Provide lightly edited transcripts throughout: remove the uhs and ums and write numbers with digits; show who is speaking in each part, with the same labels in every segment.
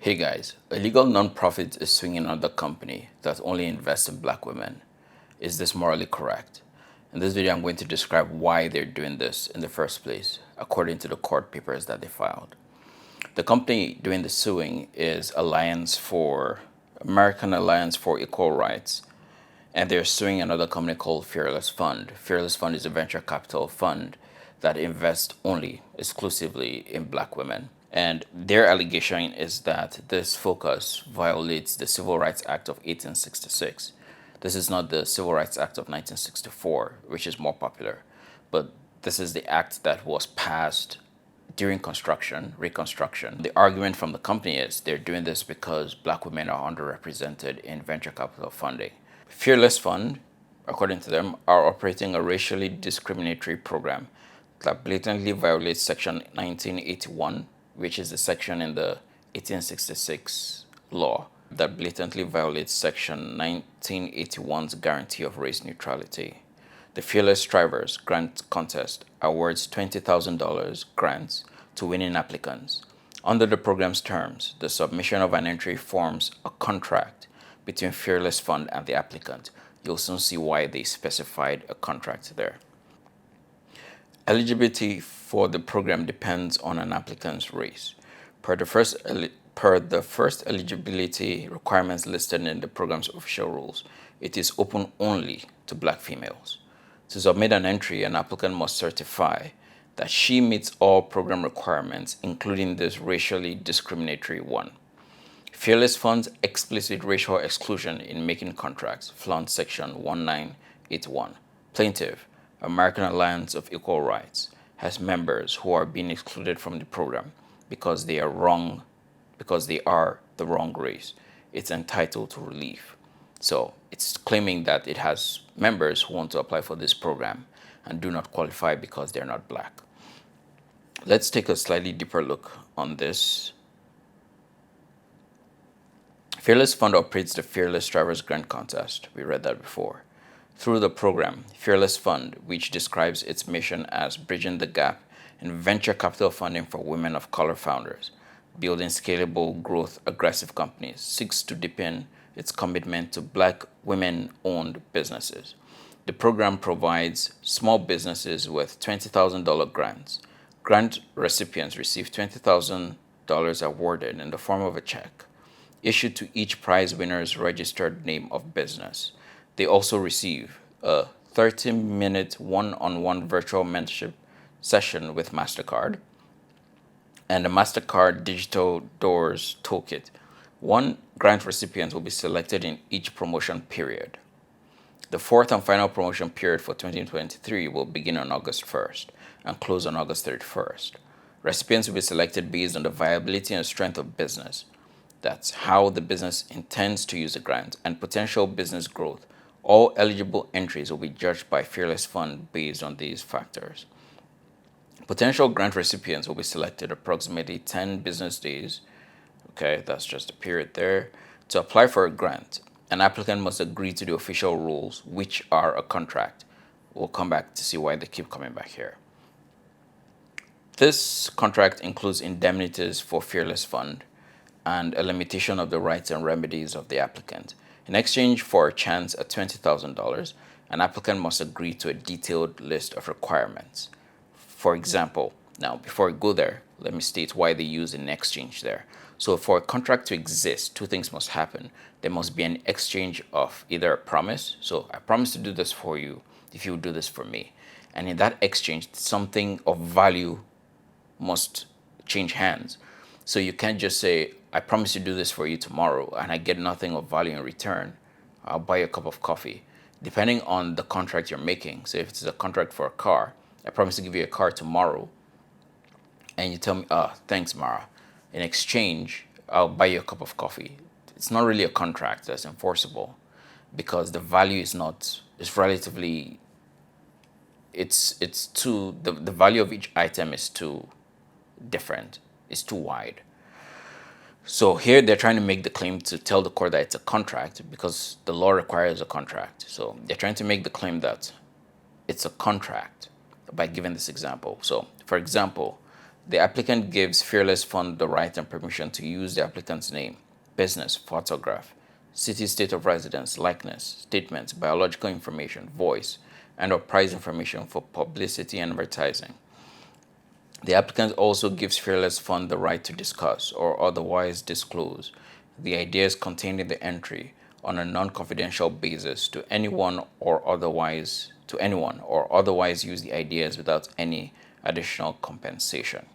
Speaker 1: Hey guys, a legal nonprofit is suing another company that only invests in black women. Is this morally correct? In this video, I'm going to describe why they're doing this in the first place, according to the court papers that they filed. The company doing the suing is American Alliance for Equal Rights, and they're suing another company called Fearless Fund. Fearless Fund is a venture capital fund that invests only exclusively in black women. And their allegation is that this focus violates the Civil Rights Act of 1866. This is not the Civil Rights Act of 1964, which is more popular, but this is the act that was passed during reconstruction. The argument from the company is they're doing this because black women are underrepresented in venture capital funding. Fearless Fund, according to them, are operating a racially discriminatory program that blatantly violates Section 1981, which is the section in the 1866 law that blatantly violates Section 1981's guarantee of race neutrality. The Fearless Strivers Grant Contest awards $20,000 grants to winning applicants. Under the program's terms, the submission of an entry forms a contract between Fearless Fund and the applicant. You'll soon see why they specified a contract there. Eligibility for the program depends on an applicant's race. Per the first eligibility requirements listed in the program's official rules, it is open only to black females. To submit an entry, an applicant must certify that she meets all program requirements, including this racially discriminatory one. Fearless Fund's explicit racial exclusion in making contracts flaunts Section 1981. Plaintiff, American Alliance of Equal Rights, has members who are being excluded from the program because they are the wrong race. It's entitled to relief. So it's claiming that it has members who want to apply for this program and do not qualify because they're not black. Let's take a slightly deeper look on this. Fearless Fund operates the Fearless Strivers Grant Contest. We read that before. Through the program, Fearless Fund, which describes its mission as bridging the gap in venture capital funding for women of color founders, building scalable, growth aggressive companies, seeks to deepen its commitment to black women-owned businesses. The program provides small businesses with $20,000 grants. Grant recipients receive $20,000 awarded in the form of a check issued to each prize winner's registered name of business. They also receive a 30-minute one-on-one virtual mentorship session with MasterCard and a MasterCard Digital Doors Toolkit. One grant recipient will be selected in each promotion period. The fourth and final promotion period for 2023 will begin on August 1st and close on August 31st. Recipients will be selected based on the viability and strength of business. That's how the business intends to use the grant and potential business growth. All eligible entries will be judged by Fearless Fund based on these factors. Potential grant recipients will be selected approximately 10 business days. Okay, that's just a period there. To apply for a grant, an applicant must agree to the official rules, which are a contract. We'll come back to see why they keep coming back here. This contract includes indemnities for Fearless Fund and a limitation of the rights and remedies of the applicant. In exchange for a chance at $20,000, an applicant must agree to a detailed list of requirements. For example, now before I go there, let me state why they use in exchange there. So for a contract to exist, two things must happen. There must be an exchange of either a promise, so I promise to do this for you if you do this for me. And in that exchange, something of value must change hands. So you can't just say, I promise to do this for you tomorrow and I get nothing of value in return. I'll buy you a cup of coffee. Depending on the contract you're making. So if it's a contract for a car, I promise to give you a car tomorrow. And you tell me, thanks, Mara. In exchange, I'll buy you a cup of coffee. It's not really a contract that's enforceable because the value is not, it's relatively, it's too, the value of each item is too different. It's too wide. So here they're trying to make the claim to tell the court that it's a contract because the law requires a contract. So they're trying to make the claim that it's a contract by giving this example. So for example, The applicant gives Fearless Fund the right and permission to use the applicant's name, business, photograph, city, state of residence, likeness, statements, biological information, voice, and or price information for publicity and advertising. The applicant also gives Fearless Fund the right to discuss or otherwise disclose the ideas contained in the entry on a non-confidential basis to anyone or otherwise use the ideas without any additional compensation.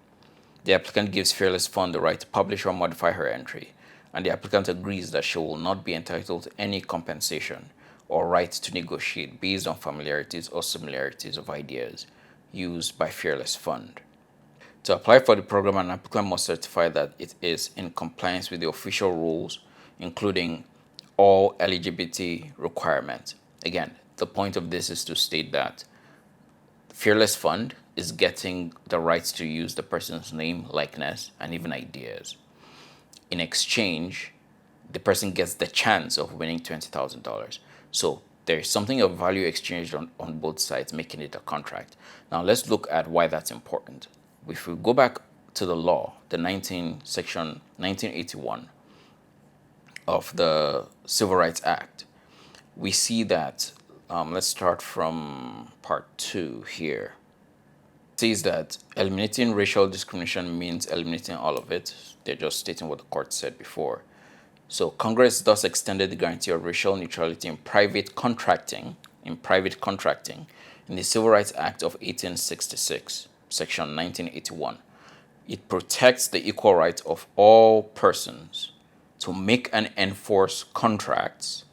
Speaker 1: The applicant gives Fearless Fund the right to publish or modify her entry, and the applicant agrees that she will not be entitled to any compensation or right to negotiate based on familiarities or similarities of ideas used by Fearless Fund. To apply for the program, an applicant must certify that it is in compliance with the official rules, including all eligibility requirements. Again, the point of this is to state that Fearless Fund is getting the rights to use the person's name, likeness, and even ideas. In exchange, the person gets the chance of winning $20,000. So there's something of value exchanged on both sides, making it a contract. Now let's look at why that's important. If we go back to the law, the section 1981 of the Civil Rights Act, we see that, let's start from part 2 here. It says that eliminating racial discrimination means eliminating all of it. They're just stating what the court said before. So Congress thus extended the guarantee of racial neutrality in private contracting in the Civil Rights Act of 1866, section 1981. It protects the equal rights of all persons to make and enforce contracts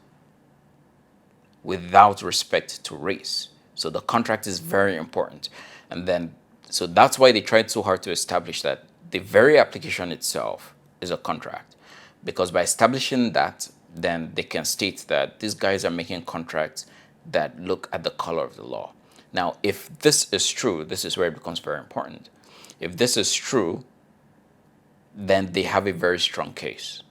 Speaker 1: without respect to race. So the contract is very important. And then, so that's why they tried so hard to establish that the very application itself is a contract. Because by establishing that, then they can state that these guys are making contracts that look at the color of the law. Now, if this is true, this is where it becomes very important. If this is true, then they have a very strong case.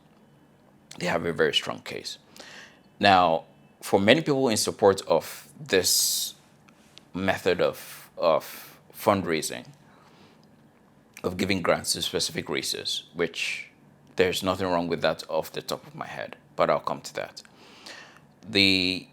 Speaker 1: Now, for many people in support of this method of fundraising, of giving grants to specific races, which there's nothing wrong with that off the top of my head, but I'll come to that. The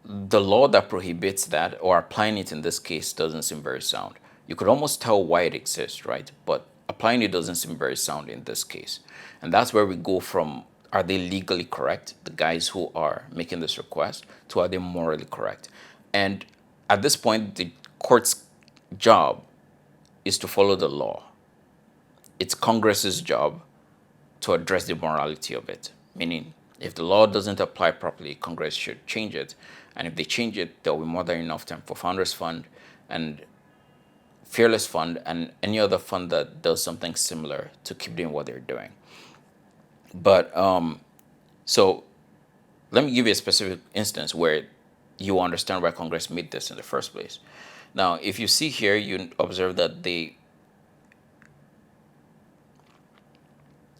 Speaker 1: law that prohibits that, or applying it in this case, doesn't seem very sound. You could almost tell why it exists, right? But applying it doesn't seem very sound in this case. And that's where we go from, are they legally correct, the guys who are making this request, to are they morally correct? And at this point, the court's job is to follow the law. It's Congress's job to address the morality of it, meaning if the law doesn't apply properly, Congress should change it. And if they change it, there'll be more than enough time for Founders Fund and Fearless Fund and any other fund that does something similar to keep doing what they're doing. But so let me give you a specific instance where you understand why Congress made this in the first place. Now, if you see here, you observe that they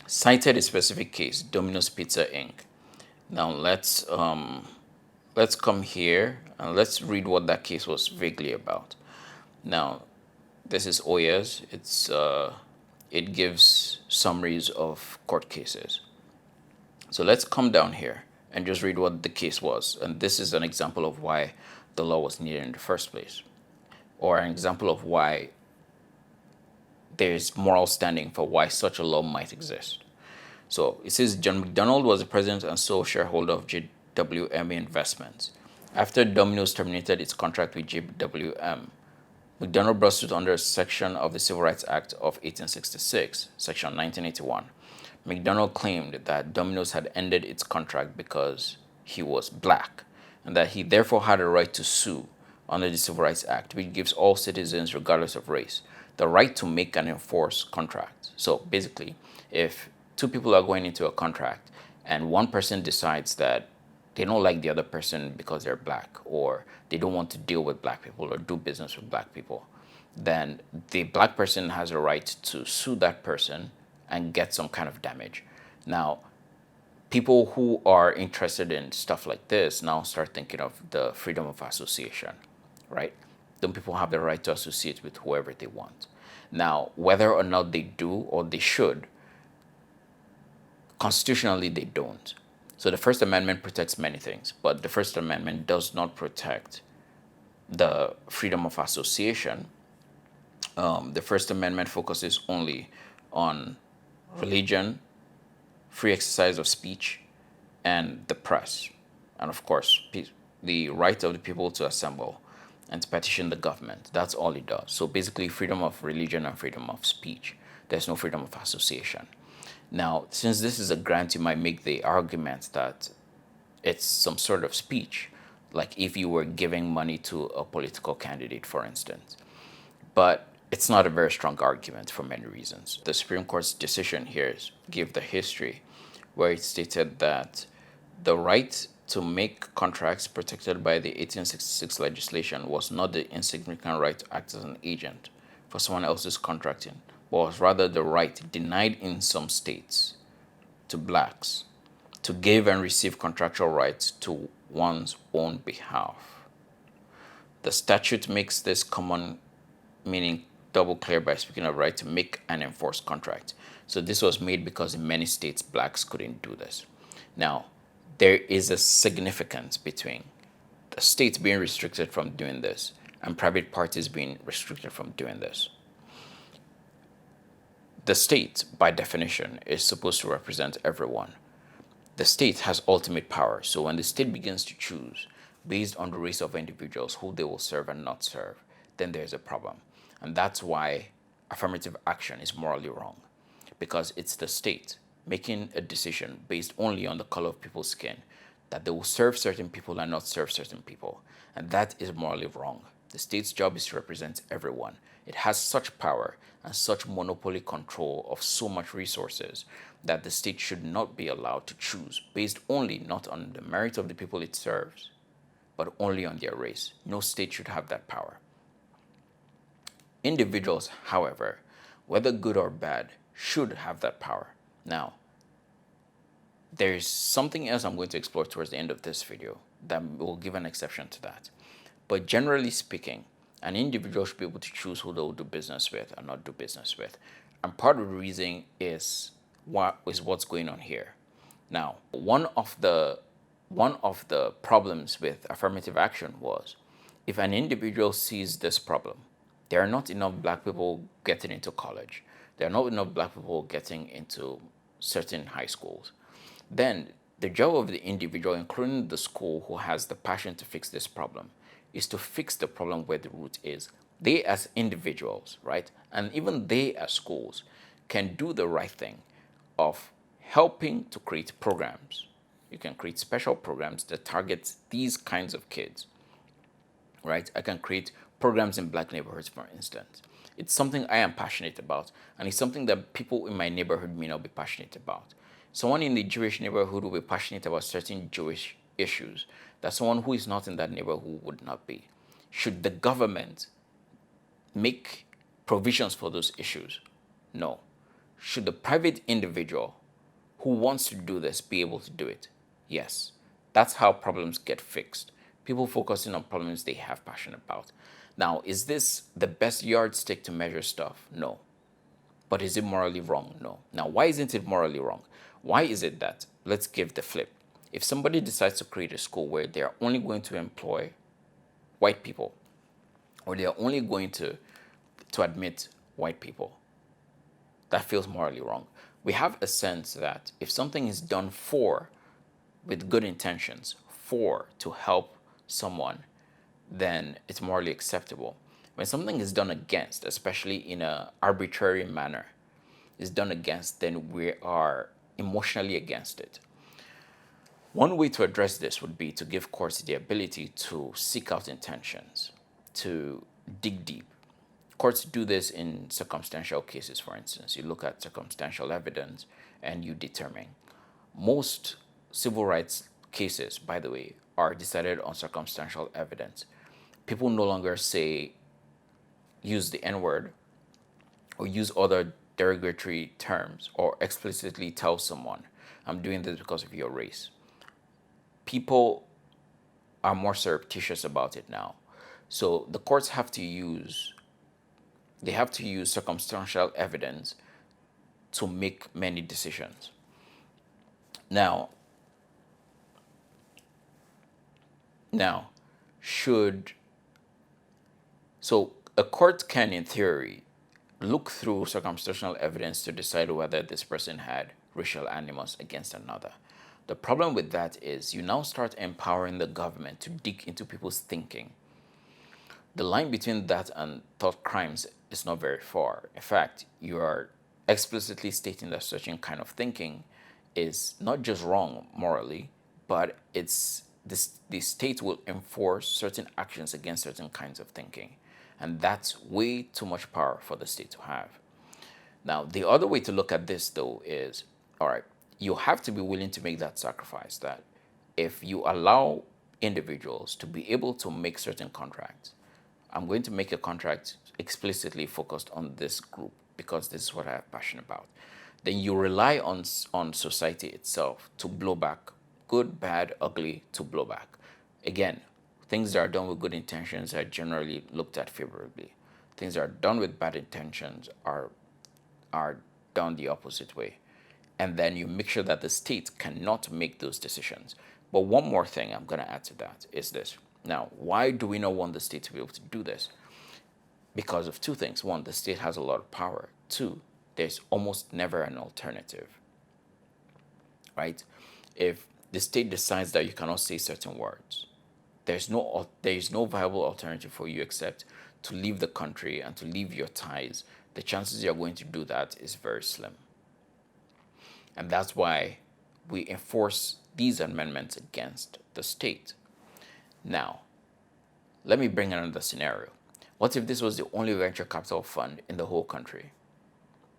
Speaker 1: cited a specific case, Domino's Pizza Inc. Now let's come here and let's read what that case was vaguely about. Now, this is Oyers. It gives summaries of court cases. So let's come down here and just read what the case was. And this is an example of why the law was needed in the first place, or an example of why there's moral standing for why such a law might exist. So it says John McDonald was the president and sole shareholder of JWM Investments. After Domino's terminated its contract with JWM, McDonald brought suit under a section of the Civil Rights Act of 1866, section 1981. McDonald claimed that Domino's had ended its contract because he was black, and that he therefore had a right to sue under the Civil Rights Act, which gives all citizens, regardless of race, the right to make and enforce contracts. So basically, if two people are going into a contract and one person decides that they don't like the other person because they're black, or they don't want to deal with black people or do business with black people, then the black person has a right to sue that person and get some kind of damage. Now, people who are interested in stuff like this now start thinking of the freedom of association, right? then people have the right to associate with whoever they want. Now, whether or not they do or they should, constitutionally they don't. So the First Amendment protects many things, but the First Amendment does not protect the freedom of association. The First Amendment focuses only on religion, free exercise of speech, and the press, and of course, the right of the people to assemble and to petition the government. That's all it does. So basically, freedom of religion and freedom of speech. There's no freedom of association. Now, since this is a grant, you might make the argument that it's some sort of speech, like if you were giving money to a political candidate, for instance. But it's not a very strong argument for many reasons. The Supreme Court's decision here gave the history where it stated that the right to make contracts protected by the 1866 legislation was not the insignificant right to act as an agent for someone else's contracting, but was rather the right denied in some states to blacks to give and receive contractual rights to one's own behalf. The statute makes this common meaning double clear by speaking of right to make and enforce contract. So this was made because in many states blacks couldn't do this. Now, there is a significance between the states being restricted from doing this and private parties being restricted from doing this. The state, by definition, is supposed to represent everyone. The state has ultimate power, so when the state begins to choose based on the race of individuals who they will serve and not serve, then there's a problem. And that's why affirmative action is morally wrong, because it's the state making a decision based only on the color of people's skin that they will serve certain people and not serve certain people. And that is morally wrong. The state's job is to represent everyone. It has such power and such monopoly control of so much resources that the state should not be allowed to choose based only not on the merit of the people it serves, but only on their race. No state should have that power. Individuals, however, whether good or bad, should have that power. Now, there's something else I'm going to explore towards the end of this video that will give an exception to that. But generally speaking, an individual should be able to choose who they'll do business with and not do business with. And part of the reason is what's going on here. Now, one of the problems with affirmative action was if an individual sees this problem, there are not enough black people getting into college. There are not enough black people getting into certain high schools. Then the job of the individual, including the school who has the passion to fix this problem, is to fix the problem where the root is. They as individuals, right, and even they as schools can do the right thing of helping to create programs. You can create special programs that target these kinds of kids, right? I can create programs in black neighborhoods, for instance. It's something I am passionate about, and it's something that people in my neighborhood may not be passionate about. Someone in the Jewish neighborhood will be passionate about certain Jewish issues that someone who is not in that neighborhood would not be. Should the government make provisions for those issues? No. Should the private individual who wants to do this be able to do it? Yes. That's how problems get fixed. People focusing on problems they have passion about. Now, is this the best yardstick to measure stuff? No. But is it morally wrong? No. Now, why isn't it morally wrong? Why is it that, let's give the flip. If somebody decides to create a school where they are only going to employ white people, or they are only going to admit white people, that feels morally wrong. We have a sense that if something is done with good intentions, to help someone, then it's morally acceptable. When something is done against, especially in an arbitrary manner, is done against, then we are emotionally against it. One way to address this would be to give courts the ability to seek out intentions, to dig deep. Courts do this in circumstantial cases, for instance. You look at circumstantial evidence and you determine. Most civil rights cases, by the way, are decided on circumstantial evidence. People no longer use the N-word or use other derogatory terms or explicitly tell someone, I'm doing this because of your race. People are more surreptitious about it now. So the courts have to use circumstantial evidence to make many decisions. Now, now, should so a court can, in theory, look through circumstantial evidence to decide whether this person had racial animus against another. The problem with that is you now start empowering the government to dig into people's thinking. The line between that and thought crimes is not very far. In fact, you are explicitly stating that certain kind of thinking is not just wrong morally, but the state will enforce certain actions against certain kinds of thinking. And that's way too much power for the state to have. Now, the other way to look at this, though, is all right, you have to be willing to make that sacrifice that if you allow individuals to be able to make certain contracts, I'm going to make a contract explicitly focused on this group because this is what I'm passionate about. Then you rely on society itself to blow back, good, bad, ugly, to blow back. Again, things that are done with good intentions are generally looked at favorably. Things that are done with bad intentions are done the opposite way. And then you make sure that the state cannot make those decisions. But one more thing I'm going to add to that is this. Now, why do we not want the state to be able to do this? Because of two things. One, the state has a lot of power. Two, there's almost never an alternative, right? If the state decides that you cannot say certain words, there is no viable alternative for you except to leave the country and to leave your ties. The chances you're going to do that is very slim. And that's why we enforce these amendments against the state. Now, let me bring another scenario. What if this was the only venture capital fund in the whole country?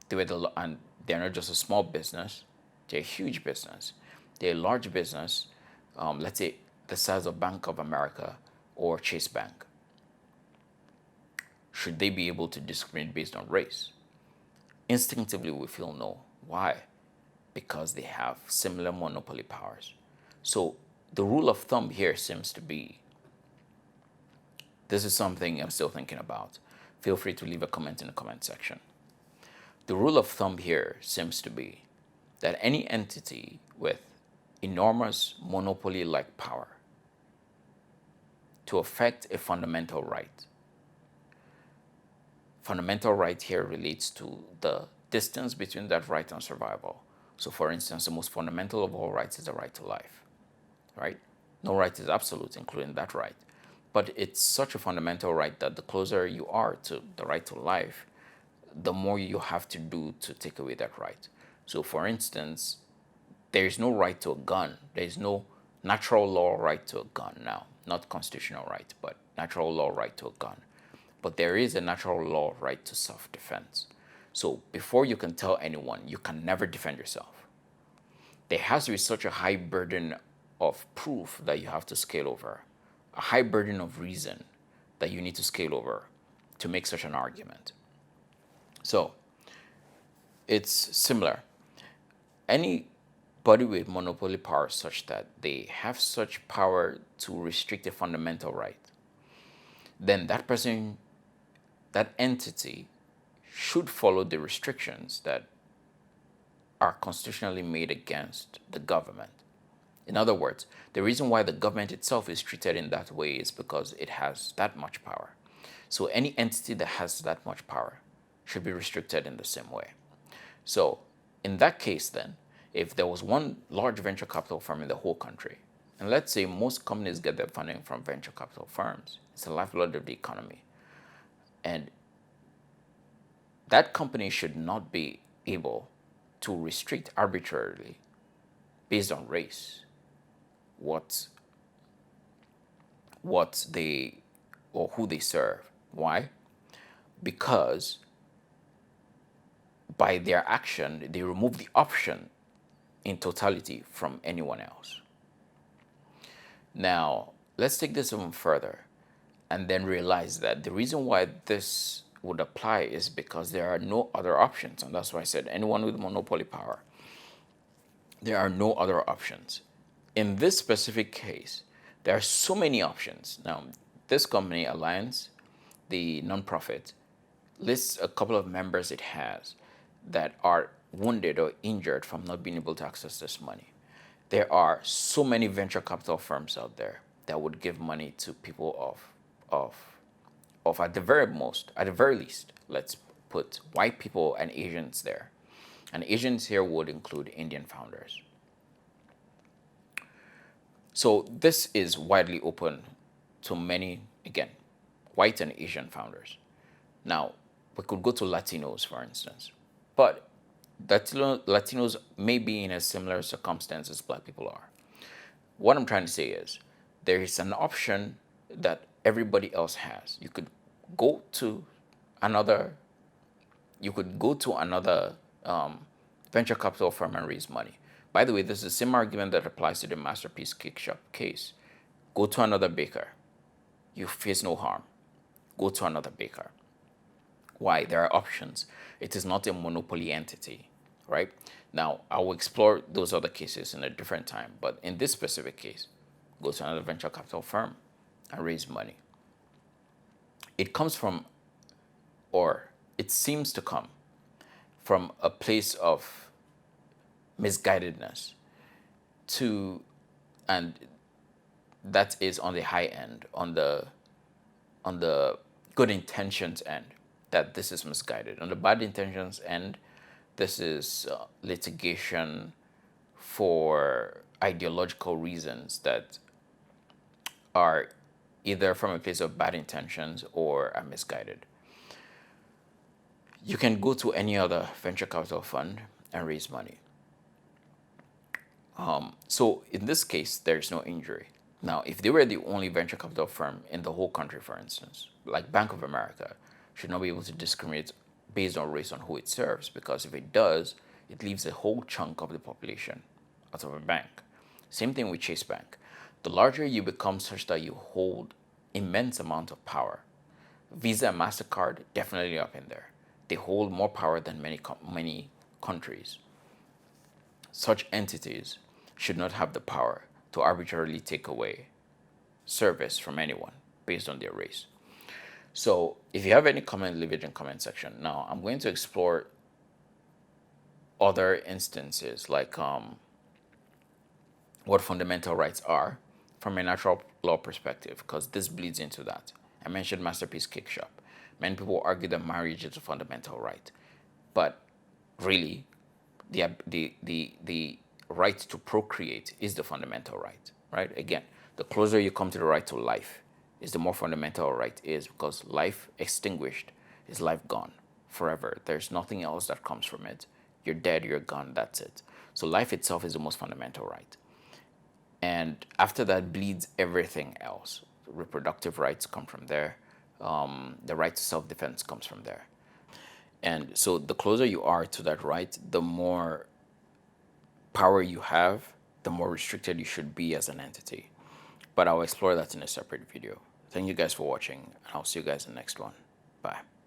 Speaker 1: And they're not just a small business, they're a huge business. They're a large business, let's say the size of Bank of America or Chase Bank. Should they be able to discriminate based on race? Instinctively, we feel no. Why? Because they have similar monopoly powers. So the rule of thumb here seems to be, this is something I'm still thinking about. Feel free to leave a comment in the comment section. The rule of thumb here seems to be that any entity with enormous monopoly-like power to affect a fundamental right. Fundamental right here relates to the distance between that right and survival. So for instance, the most fundamental of all rights is the right to life, right? No right is absolute, including that right. But it's such a fundamental right that the closer you are to the right to life, the more you have to do to take away that right. So for instance, there is no right to a gun. There is no natural law right to a gun now. Not constitutional right, but natural law right to a gun. But there is a natural law right to self-defense. So before you can tell anyone, you can never defend yourself. There has to be such a high burden of proof that you have to scale over, a high burden of reason that you need to scale over to make such an argument. So it's similar. Anybody with monopoly power such that they have such power to restrict a fundamental right, then that person, that entity should follow the restrictions that are constitutionally made against the government. In other words, the reason why the government itself is treated in that way is because it has that much power. So any entity that has that much power should be restricted in the same way. So in that case then, if there was one large venture capital firm in the whole country, and let's say most companies get their funding from venture capital firms, it's the lifeblood of the economy, and that company should not be able to restrict arbitrarily based on race what they or who they serve. Why? Because by their action, they remove the option in totality from anyone else. Now, let's take this even further and then realize that the reason why this would apply is because there are no other options. And that's why I said anyone with monopoly power, there are no other options. In this specific case, there are so many options. Now, this company, Alliance, the nonprofit, lists a couple of members it has that are wounded or injured from not being able to access this money. There are so many venture capital firms out there that would give money to people of at the very least, let's put white people and Asians there. And Asians here would include Indian founders. So this is widely open to many, again, white and Asian founders. Now, we could go to Latinos, for instance, but Latinos may be in a similar circumstance as black people are. What I'm trying to say is there is an option that everybody else has. You could go to another venture capital firm and raise money. By the way, this is the same argument that applies to the Masterpiece Cake Shop case. Go to another baker. You face no harm. Go to another baker. Why? There are options. It is not a monopoly entity, right? Now, I will explore those other cases in a different time, but in this specific case, go to another venture capital firm and raise money. It comes from, or it seems to come from a place of misguidedness and that is on the high end, on the good intentions end, that this is misguided. On the bad intentions end, this is litigation for ideological reasons that are either from a place of bad intentions or are misguided. You can go to any other venture capital fund and raise money. So in this case, there's no injury. Now, if they were the only venture capital firm in the whole country, for instance, like Bank of America, should not be able to discriminate based on race on who it serves, because if it does, it leaves a whole chunk of the population out of a bank. Same thing with Chase Bank. The larger you become such that you hold immense amount of power. Visa and MasterCard definitely up in there. They hold more power than many countries. Such entities should not have the power to arbitrarily take away service from anyone based on their race. So if you have any comment, leave it in the comment section. Now, I'm going to explore other instances like what fundamental rights are from a natural law perspective, because this bleeds into that. I mentioned Masterpiece Cake Shop. Many people argue that marriage is a fundamental right, but really, the right to procreate is the fundamental right, right? Again, the closer you come to the right to life is the more fundamental right is, because life extinguished is life gone forever. There's nothing else that comes from it. You're dead, you're gone, that's it. So life itself is the most fundamental right. And after that bleeds everything else. Reproductive rights come from there. The right to self-defense comes from there. And so the closer you are to that right, the more power you have, the more restricted you should be as an entity. But I'll explore that in a separate video. Thank you guys for watching, and I'll see you guys in the next one. Bye.